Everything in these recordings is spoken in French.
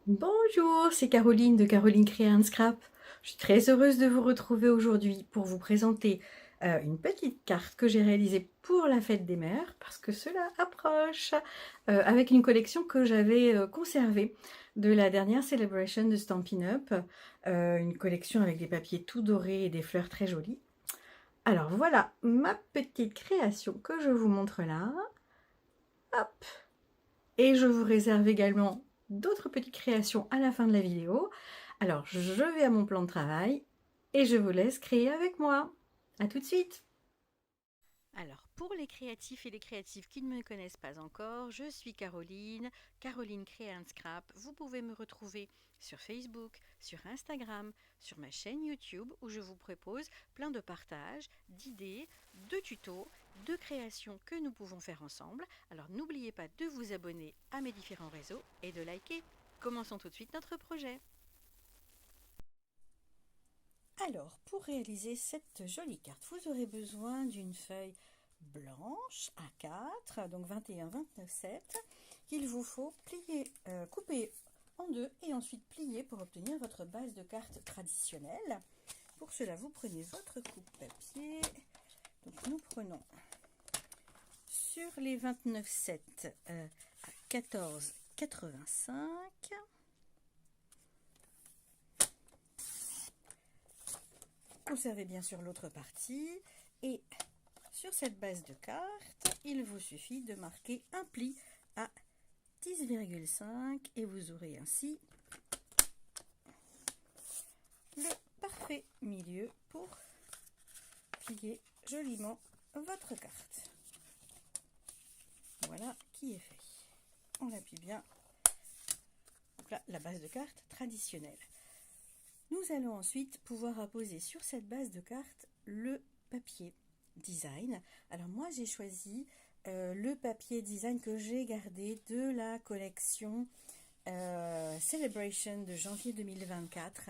Bonjour, c'est Caroline de Caroline Créa Scrap. Je suis très heureuse de vous retrouver aujourd'hui pour vous présenter une petite carte que j'ai réalisée pour la fête des mères parce que cela approche avec une collection que j'avais conservée de la dernière Celebration de Stampin' Up, une collection avec des papiers tout dorés et des fleurs très jolies. Alors voilà ma petite création que je vous montre là. Hop. Et je vous réserve également d'autres petites créations à la fin de la vidéo. Alors, je vais à mon plan de travail et je vous laisse créer avec moi. À tout de suite. Alors, pour les créatifs et les créatives qui ne me connaissent pas encore, je suis Caroline, Caroline Créa Scrap. Vous pouvez me retrouver sur Facebook, sur Instagram, sur ma chaîne YouTube où je vous propose plein de partages, d'idées, de tutos, de créations que nous pouvons faire ensemble. Alors n'oubliez pas de vous abonner à mes différents réseaux et de liker. Commençons tout de suite notre projet. Alors, pour réaliser cette jolie carte, vous aurez besoin d'une feuille blanche A4, donc 21-29-7, qu'il vous faut plier, couper en deux et ensuite plier pour obtenir votre base de carte traditionnelle. Pour cela, vous prenez votre coupe-papier. Donc, nous prenons sur les 29-7 à 14,85. Conservez bien sûr l'autre partie et sur cette base de carte, il vous suffit de marquer un pli à 10,5 et vous aurez ainsi le parfait milieu pour plier joliment votre carte. Voilà qui est fait. On appuie bien. Donc là, la base de carte traditionnelle. Nous allons ensuite pouvoir apposer sur cette base de carte le papier design. Alors moi j'ai choisi le papier design que j'ai gardé de la collection Celebration de janvier 2024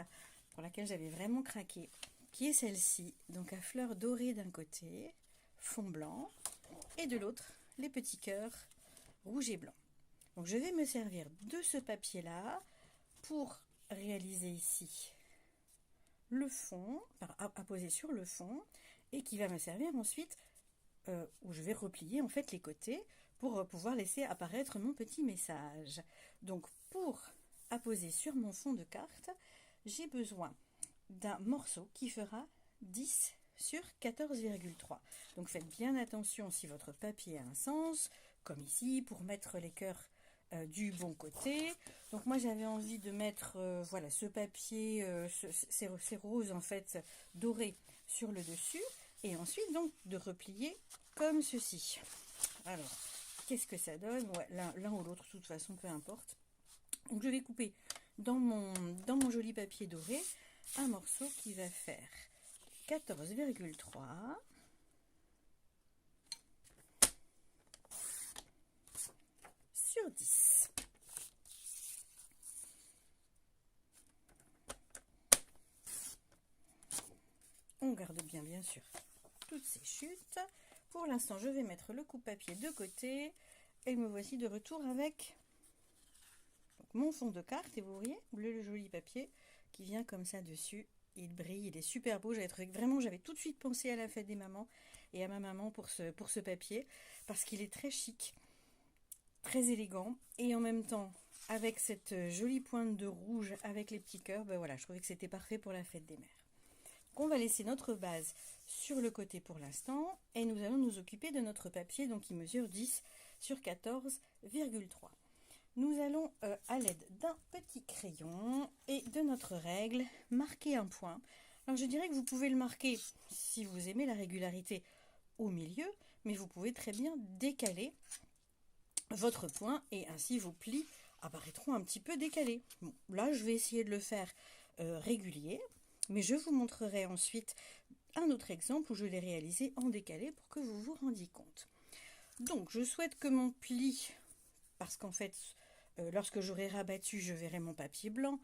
pour laquelle j'avais vraiment craqué, qui est celle-ci, donc à fleurs dorées d'un côté, fond blanc, et de l'autre les petits cœurs rouge et blanc. Donc je vais me servir de ce papier là pour réaliser ici le fond, à poser sur le fond, et qui va me servir ensuite, où je vais replier en fait les côtés pour pouvoir laisser apparaître mon petit message. Donc pour apposer sur mon fond de carte, j'ai besoin d'un morceau qui fera 10 sur 14,3. Donc faites bien attention si votre papier a un sens, comme ici, pour mettre les cœurs du bon côté. Donc moi j'avais envie de mettre voilà ce papier, ces roses en fait dorées sur le dessus et ensuite donc de replier comme ceci. Alors qu'est-ce que ça donne? Ouais, l'un ou l'autre de toute façon peu importe. Donc je vais couper dans mon joli papier doré un morceau qui va faire 14,3 sur 10. On garde bien sûr toutes ces chutes. Pour l'instant, je vais mettre le coupe-papier de côté et me voici de retour avec mon fond de carte. Et vous voyez le joli papier qui vient comme ça dessus. Il brille, il est super beau. J'avais tout de suite pensé à la fête des mamans et à ma maman pour ce papier parce qu'il est très chic, très élégant et en même temps avec cette jolie pointe de rouge avec les petits cœurs, ben voilà, je trouvais que c'était parfait pour la fête des mères. Donc on va laisser notre base sur le côté pour l'instant et nous allons nous occuper de notre papier donc qui mesure 10 sur 14,3. Nous allons à l'aide d'un petit crayon et de notre règle marquer un point. Alors je dirais que vous pouvez le marquer si vous aimez la régularité au milieu, mais vous pouvez très bien décaler votre point et ainsi vos plis apparaîtront un petit peu décalés. Bon, là je vais essayer de le faire régulier, mais je vous montrerai ensuite un autre exemple où je l'ai réalisé en décalé pour que vous vous rendiez compte. Donc je souhaite que mon pli, parce qu'en fait lorsque j'aurai rabattu je verrai mon papier blanc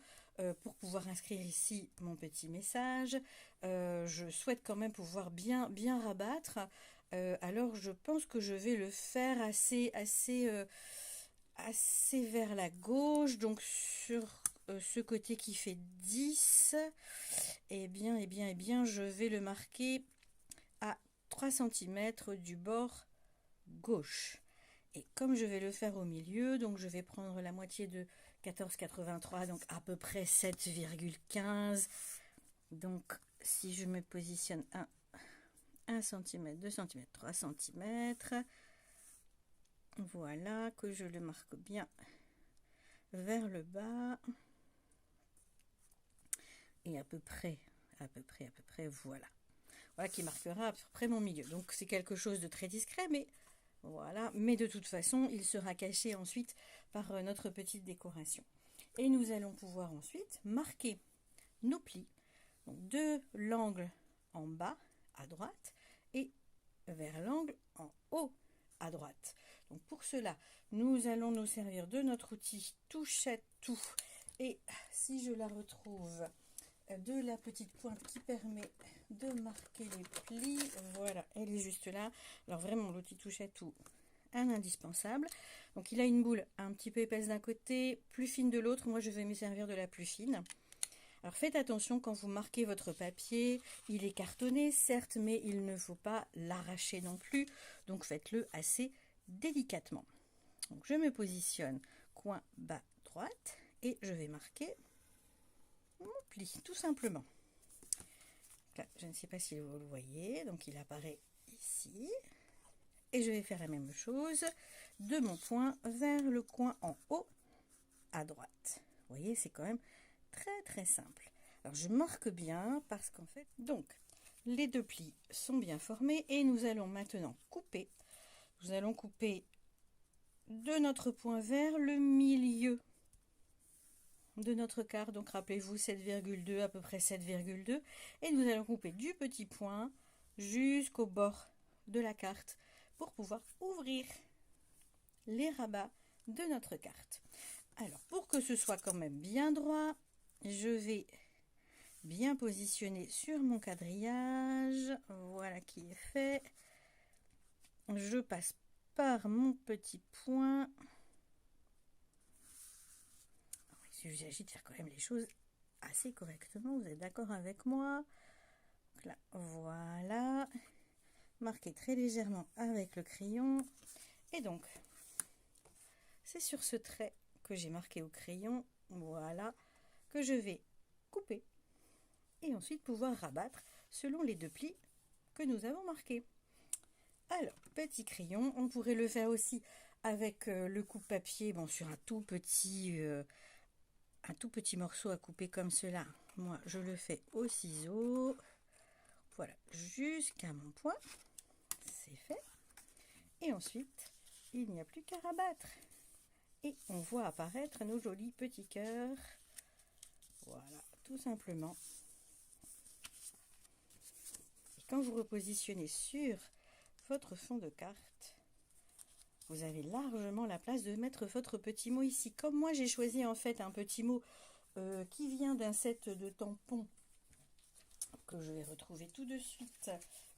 pour pouvoir inscrire ici mon petit message. Je souhaite quand même pouvoir bien rabattre. Alors je pense que je vais le faire assez vers la gauche, donc sur ce côté qui fait 10, eh bien, je vais le marquer à 3 cm du bord gauche. Et comme je vais le faire au milieu, donc je vais prendre la moitié de 14,83, donc à peu près 7,15. Donc si je me positionne 1 cm, 2 cm, 3 cm, voilà, que je le marque bien vers le bas. Et à peu près, voilà. Voilà qui marquera à peu près mon milieu. Donc c'est quelque chose de très discret, mais voilà. Mais de toute façon, il sera caché ensuite par notre petite décoration. Et nous allons pouvoir ensuite marquer nos plis, donc de l'angle en bas à droite et vers l'angle en haut à droite. Donc pour cela, nous allons nous servir de notre outil touche à tout. Et si je la retrouve, de la petite pointe qui permet de marquer les plis, voilà, elle est juste là. Alors vraiment, l'outil touche à tout, un indispensable. Donc il a une boule un petit peu épaisse d'un côté, plus fine de l'autre. Moi je vais me servir de la plus fine. Alors faites attention quand vous marquez votre papier, il est cartonné certes, mais il ne faut pas l'arracher non plus, donc faites-le assez délicatement. Donc je me positionne coin bas droite et je vais marquer mon pli tout simplement. Là, je ne sais pas si vous le voyez, donc il apparaît ici. Et je vais faire la même chose de mon point vers le coin en haut à droite. Vous voyez, c'est quand même très simple. Alors je marque bien parce qu'en fait, donc les deux plis sont bien formés et nous allons maintenant couper. Nous allons couper de notre point vers le milieu de notre quart, donc rappelez-vous 7,2, à peu près 7,2, et nous allons couper du petit point jusqu'au bord de la carte pour pouvoir ouvrir les rabats de notre carte. Alors pour que ce soit quand même bien droit, je vais bien positionner sur mon quadrillage, voilà qui est fait. Je passe par mon petit point. Il s'agit de faire quand même les choses assez correctement, vous êtes d'accord avec moi? Donc là, voilà, marquez très légèrement avec le crayon. Et donc, c'est sur ce trait que j'ai marqué au crayon, voilà, que je vais couper et ensuite pouvoir rabattre selon les deux plis que nous avons marqués. Alors, petit crayon, on pourrait le faire aussi avec le coupe-papier, bon, sur un tout petit morceau à couper comme cela. Moi, je le fais au ciseau. Voilà, jusqu'à mon point. C'est fait. Et ensuite, il n'y a plus qu'à rabattre. Et on voit apparaître nos jolis petits cœurs. Voilà, tout simplement. Et quand vous repositionnez sur votre fond de carte, vous avez largement la place de mettre votre petit mot ici. Comme moi, j'ai choisi en fait un petit mot qui vient d'un set de tampons que je vais retrouver tout de suite,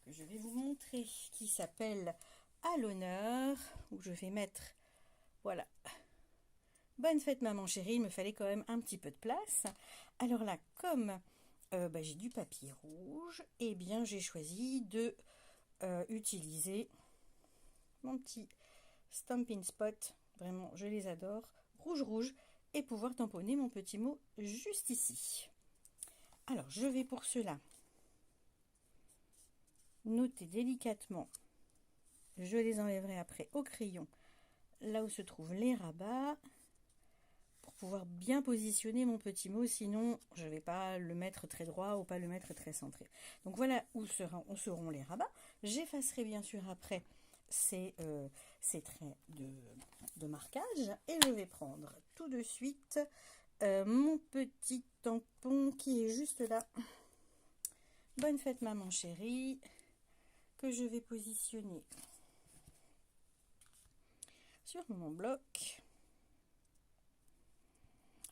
que je vais vous montrer, qui s'appelle À l'honneur, où je vais mettre, voilà, bonne fête maman chérie. Il me fallait quand même un petit peu de place. Alors là, comme j'ai du papier rouge, et bien j'ai choisi de utiliser mon petit Stampin' Spot, vraiment je les adore, rouge, et pouvoir tamponner mon petit mot juste ici. Alors je vais pour cela noter délicatement, je les enlèverai après au crayon, là où se trouvent les rabats, pour pouvoir bien positionner mon petit mot, sinon je ne vais pas le mettre très droit ou pas le mettre très centré. Donc voilà où seront les rabats. J'effacerai bien sûr après ces traits de marquage et je vais prendre tout de suite mon petit tampon qui est juste là. Bonne fête maman chérie, que je vais positionner sur mon bloc.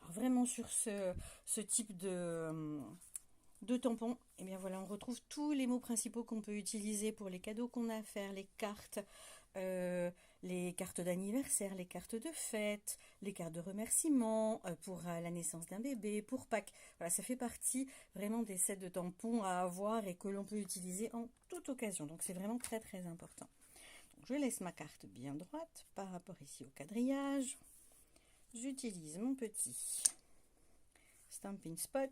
Alors vraiment sur ce type de tampon, et bien voilà, on retrouve tous les mots principaux qu'on peut utiliser pour les cadeaux qu'on a à faire, les cartes, les cartes d'anniversaire, les cartes de fête, les cartes de remerciement pour la naissance d'un bébé, pour Pâques. Voilà, ça fait partie vraiment des sets de tampons à avoir et que l'on peut utiliser en toute occasion. Donc c'est vraiment très très important. Donc, je laisse ma carte bien droite par rapport ici au quadrillage. J'utilise mon petit Stampin' Spot.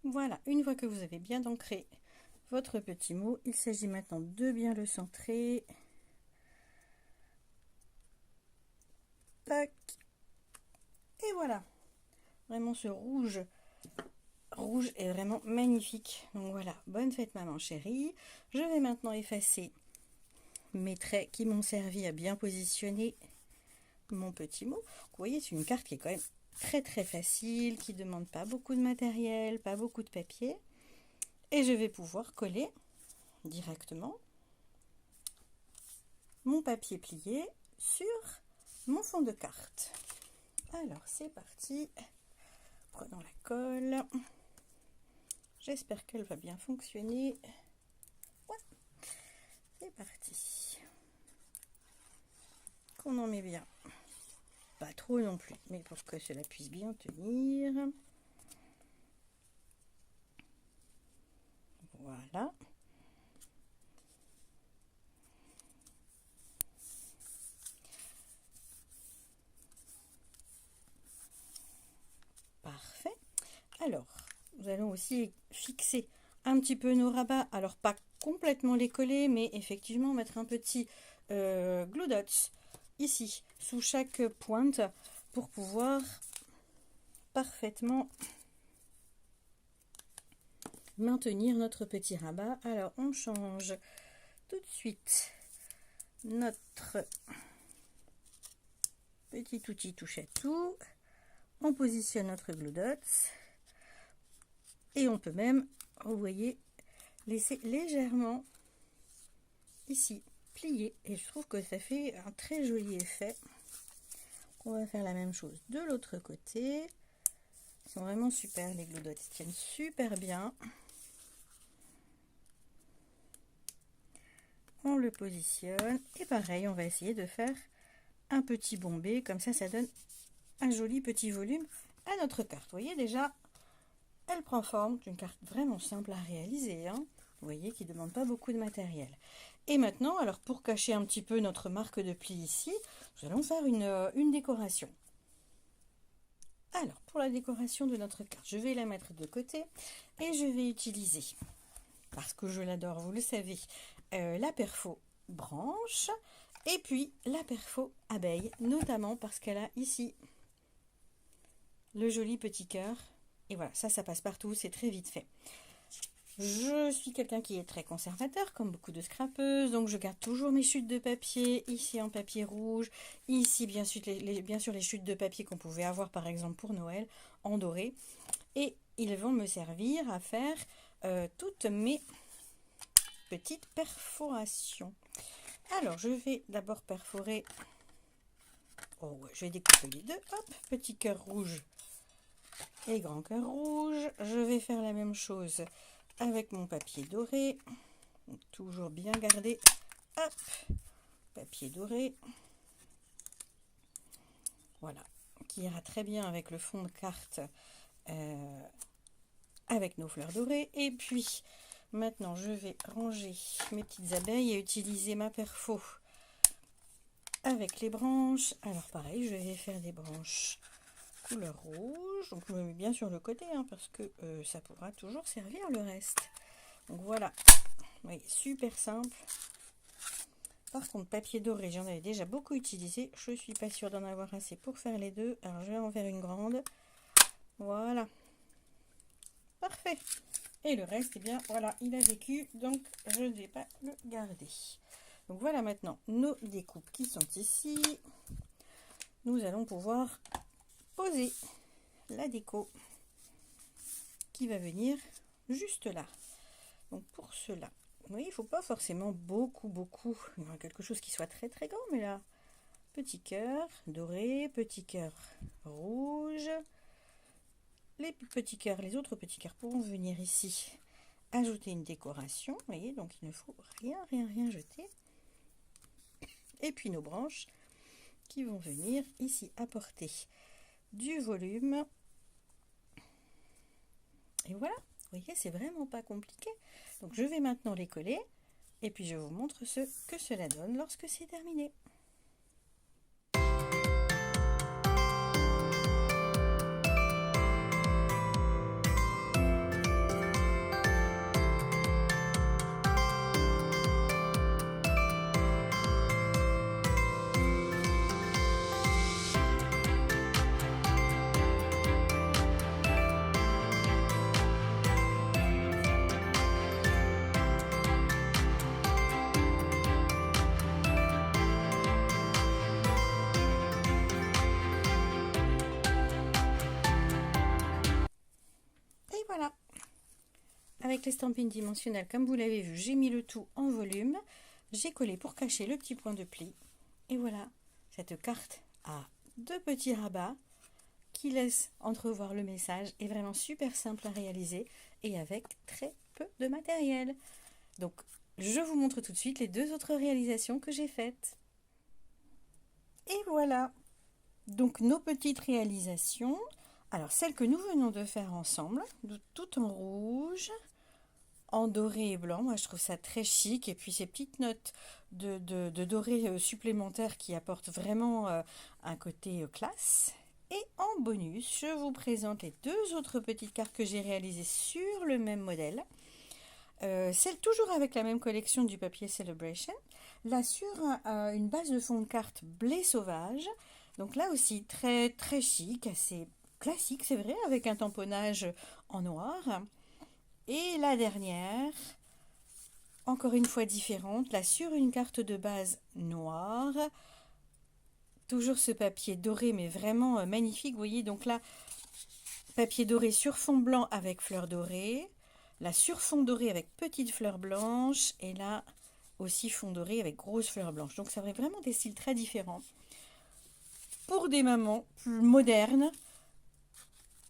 Voilà, une fois que vous avez bien ancré votre petit mot, il s'agit maintenant de bien le centrer. Tac. Et voilà. Vraiment ce rouge est vraiment magnifique. Donc voilà, bonne fête maman chérie. Je vais maintenant effacer mes traits qui m'ont servi à bien positionner mon petit mot. Vous voyez, c'est une carte qui est quand même très très facile, qui ne demande pas beaucoup de matériel, pas beaucoup de papier. Et je vais pouvoir coller directement mon papier plié sur mon fond de carte. Alors c'est parti. Prenons la colle. J'espère qu'elle va bien fonctionner. Ouais, c'est parti. Qu'on en met bien. Pas trop non plus, mais pour que cela puisse bien tenir. Voilà. Parfait. Alors, nous allons aussi fixer un petit peu nos rabats. Alors, pas complètement les coller, mais effectivement mettre un petit glue dots ici, sous chaque pointe, pour pouvoir parfaitement maintenir notre petit rabat. Alors, on change tout de suite notre petit outil touche à tout. On positionne notre glue dots et on peut même, vous voyez, laisser légèrement ici plier et je trouve que ça fait un très joli effet. On va faire la même chose de l'autre côté. Ils sont vraiment super, les glue dots, ils tiennent super bien. On le positionne et pareil, on va essayer de faire un petit bombé, comme ça donne un joli petit volume à notre carte. Vous voyez déjà, elle prend forme. C'est une carte vraiment simple à réaliser, hein. Vous voyez, qui ne demande pas beaucoup de matériel. Et maintenant, alors pour cacher un petit peu notre marque de pli ici, nous allons faire une décoration. Alors, pour la décoration de notre carte, je vais la mettre de côté et je vais utiliser, parce que je l'adore, vous le savez, la perfo branche et puis la perfo abeille, notamment parce qu'elle a ici le joli petit cœur. Et voilà, ça passe partout, c'est très vite fait. Je suis quelqu'un qui est très conservateur, comme beaucoup de scrapeuses, donc je garde toujours mes chutes de papier, ici en papier rouge, ici bien sûr les chutes de papier qu'on pouvait avoir par exemple pour Noël, en doré. Et ils vont me servir à faire toutes mes petites perforations. Alors, je vais d'abord perforer, je vais découper les deux, hop, petit cœur rouge et grand cœur rouge. Je vais faire la même chose avec mon papier doré, donc toujours bien gardé, hop, papier doré, voilà, qui ira très bien avec le fond de carte, avec nos fleurs dorées. Et puis maintenant je vais ranger mes petites abeilles et utiliser ma perfo avec les branches. Alors pareil, je vais faire des branches couleur rouge, donc je me mets bien sur le côté, hein, parce que ça pourra toujours servir le reste. Donc voilà, oui, super simple. Par contre, papier doré, j'en avais déjà beaucoup utilisé, je suis pas sûre d'en avoir assez pour faire les deux, alors je vais en faire une grande. Voilà, parfait. Et le reste, eh bien voilà, il a vécu, donc je ne vais pas le garder. Donc voilà maintenant nos découpes qui sont ici. Nous allons pouvoir poser la déco qui va venir juste là. Donc pour cela, vous voyez, il ne faut pas forcément beaucoup, quelque chose qui soit très très grand, mais là, petit cœur doré, petit cœur rouge. Les petits cœurs, les autres petits cœurs pourront venir ici ajouter une décoration. Vous voyez, donc il ne faut rien jeter. et puis nos branches qui vont venir ici apporter du volume. Et voilà, vous voyez, c'est vraiment pas compliqué. Donc je vais maintenant les coller et puis je vous montre ce que cela donne lorsque c'est terminé. Voilà, avec l'estampine dimensionnelle, comme vous l'avez vu, j'ai mis le tout en volume, j'ai collé pour cacher le petit point de pli, et voilà, cette carte a 2 petits rabats qui laissent entrevoir le message, est vraiment super simple à réaliser, et avec très peu de matériel. Donc, je vous montre tout de suite les 2 autres réalisations que j'ai faites. Et voilà, donc nos petites réalisations. Alors, celle que nous venons de faire ensemble, tout en rouge, en doré et blanc, moi je trouve ça très chic. Et puis ces petites notes de doré supplémentaires qui apportent vraiment un côté classe. Et en bonus, je vous présente les 2 autres petites cartes que j'ai réalisées sur le même modèle. Celle toujours avec la même collection du papier Celebration. Là sur une base de fond de carte blé sauvage. Donc là aussi très très chic, assez classique, c'est vrai, avec un tamponnage en noir. Et la dernière, encore une fois différente, là sur une carte de base noire, toujours ce papier doré, mais vraiment magnifique, vous voyez, donc là, papier doré sur fond blanc avec fleurs dorées, là sur fond doré avec petites fleurs blanches, et là aussi fond doré avec grosses fleurs blanches. Donc ça fait vraiment des styles très différents pour des mamans plus modernes,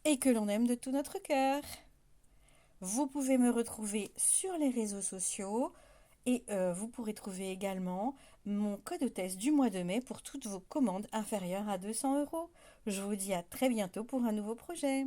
et que l'on aime de tout notre cœur. Vous pouvez me retrouver sur les réseaux sociaux et vous pourrez trouver également mon code test du mois de mai pour toutes vos commandes inférieures à 200 €. Je vous dis à très bientôt pour un nouveau projet.